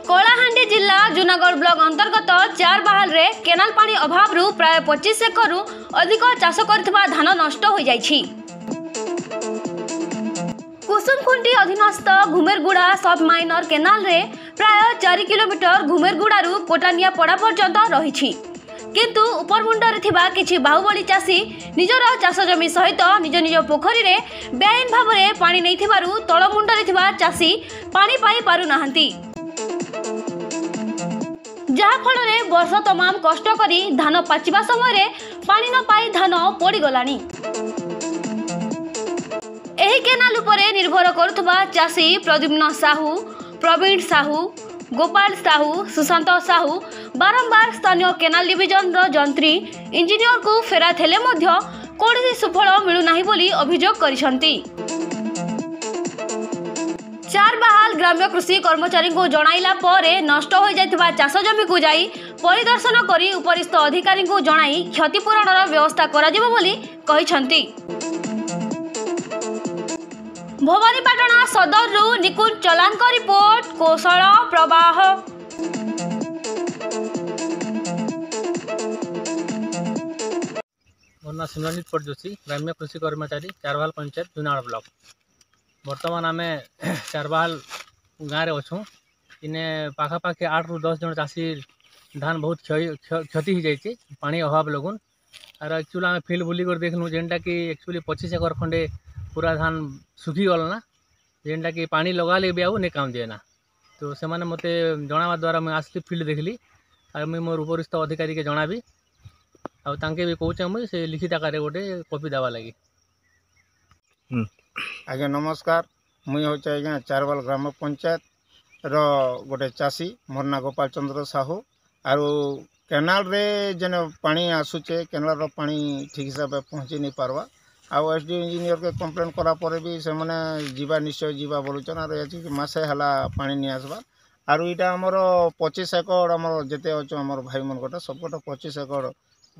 कलाहांडी जिला जूनागढ़ ब्लॉक अंतर्गत चारबाहाल रे केनाल पानी अभाव प्राय 25 एकर अधिक चाष करथिबा धान नष्ट हो जाइछि। कुसुमखुंटी अधीनस्थ घुमेरगुड़ा सब माइनर केनाल रे प्राय 4 किलोमीटर घुमेरगुड़ारू कोटानिया पड़ा पर्यंत रही, किंतु उपरमुंडरे थिबा किछि बाहुबली चाषी निजर चाष जमी सहित निज निज पोखरी रे बेआईन भाव में पानी नहीं थिबारु तळमुंडरे थिबा चाषी पानी पाई पारु नाहंती, जहा फल वर्ष तमाम कष्ट करी धान पाचिबा समय पानी न पाई धान पड़ी गलानी। एही केनाल उपरे निर्भर करुथबा चाषी प्रद्युम्न साहू, प्रवीण साहू, गोपाल साहू, सुशांत साहू बारंबार स्थानीय केनाल डिविजन जंत्री इंजीनियर को फेरा थेले मध्य कोड़ी सुफल मिलुनाही बोली अभियोग करिसंती। चारबाहाल ग्राम्य कृषि कर्मचारी को जणाइला परे नष्ट हो जाइथिबा चाष जमी को जाई परिदर्शन करी उपरिस्थ अधिकारी को जणाई क्षतिपूरणर व्यवस्था करा जिवो बोली कहिसंती। भवानीपाटना सदर रु निकुंज चलांक रिपोर्ट कौशल प्रवाह। मोर ना सिमरनजीत पटजोशी, ग्राम्य कृषि कर्मचारी चारबाहाल पंचायत जूनागढ़ ब्लॉक। बर्तमान आम चारबाहाल गाँव अच्छू इने पाखापाखि 8 ରୁ 10 जन चाषी धान बहुत क्षति हो जाए पानी अभाव लगुन। आर एक्चुअली आम फील्ड बुलिक देखलु जेनटा कि एक्चुअली 25 एकर खंडे पूरा धान सुखी गलना, जेनटा कि पानी लगाले भी नहीं काम दिए ना। तो से मैंने मत जनावा द्वारा मुझे आसली फील्ड देखली और मुझे मोर उपरिस्थ अधिकारी के जनाबी आगे भी कहे मुझे लिखित आकार गोटे कॉपी देवा लगी। आज्ञा नमस्कार, मुई हूँ आज्ञा चारबाहाल ग्राम पंचायत रो गोटे चाषी मोर ना गोपाल चंद्र साहू। आरो केनाल रे जेन पानी आसुचे केनाल रो पानी ठीक हिसाब से पहुँची नहीं पारवा। आउ एसडीओ इंजीनियर के कंप्लेन करा पर भी से माने जीवा निश्चय जीवा बोलुचन। आरो मसे हला पानी नहीं आसबा। आरो इटा हमर 25 एकड़ हमर जेते अच्छो हमर भाई मन गोटा सब गोटा 25 एकड़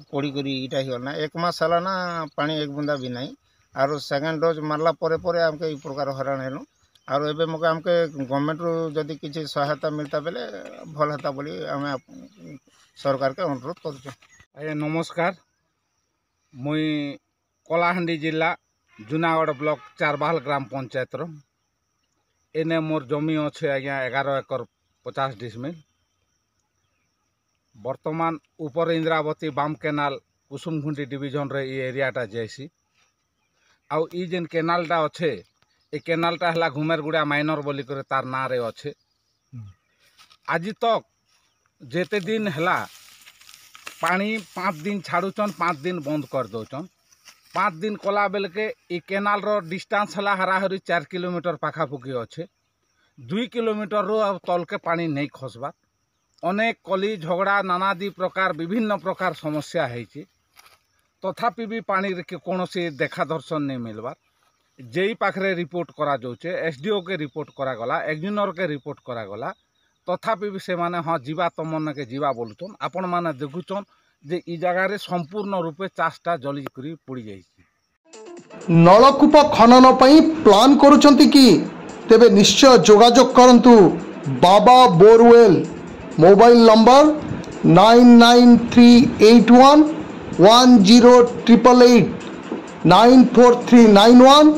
कोड़ी करी इटा ही ना 1 मास हला ना पानी एक बुंदा भी नहीं। आरो सेकेंड डोज मारला परे परे आमके ई प्रकार हैरान हेनु। आरो एबे मके आमके गवर्नमेंट रो जदी किछि सहायता मिलता बेले भल हेता बोली हमें सरकार के अनुरोध करछु। आज्ञा नमस्कार, मुई कलाहांडी जिला जूनागढ़ ब्लॉक चारबाहाल ग्राम पंचायत रो एने मोर जमी अच्छे आज्ञा 11 एकर 50 डिसमिल। वर्तमान ऊपर इंद्रावती बाम केनाल कुसुमखुंटी डिविजन रे ये एरियाटा जाइसी। आउ ई जेन केनालटा अच्छे ए केनालटा हला घुमेरगुड़ा माइनर बोली करे तार ना रे अच्छे। आज तक जेते दिन हला पानी 5 दिन छाड़ुचन 5 दिन बंद कर दौचन। 5 दिन कला बेल के ई केनाल रो डिस्टेंस हला हराहरी 4 किलोमीटर पाखापुखी अच्छे। 2 किलोमीटर रो अब तल के पानी नहीं खसबा। अनेक कली झगड़ा नानादी प्रकार विभिन्न प्रकार समस्या है तथापि भी पानी के कौन सी देखा दर्शन नहीं मिलबार। जेई पाखरे रिपोर्ट करा जाउचे, एसडीओ के रिपोर्ट करागला, इंजीनियर के रिपोर्ट करागला, तथापि भी से माने हाँ जीवा तमन के जीवा बोलुचन। आपण माने देखुचन जे ई जगह रे संपूर्ण रूपे चाषटा जली करी पड़ी जाइछि। नलकूप खनन पई प्लान करूचंती कि तेबे निश्चय जोगाजोग करंतु बाबा बोरवेल। Mobile number 99381 1088 94391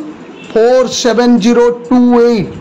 47028।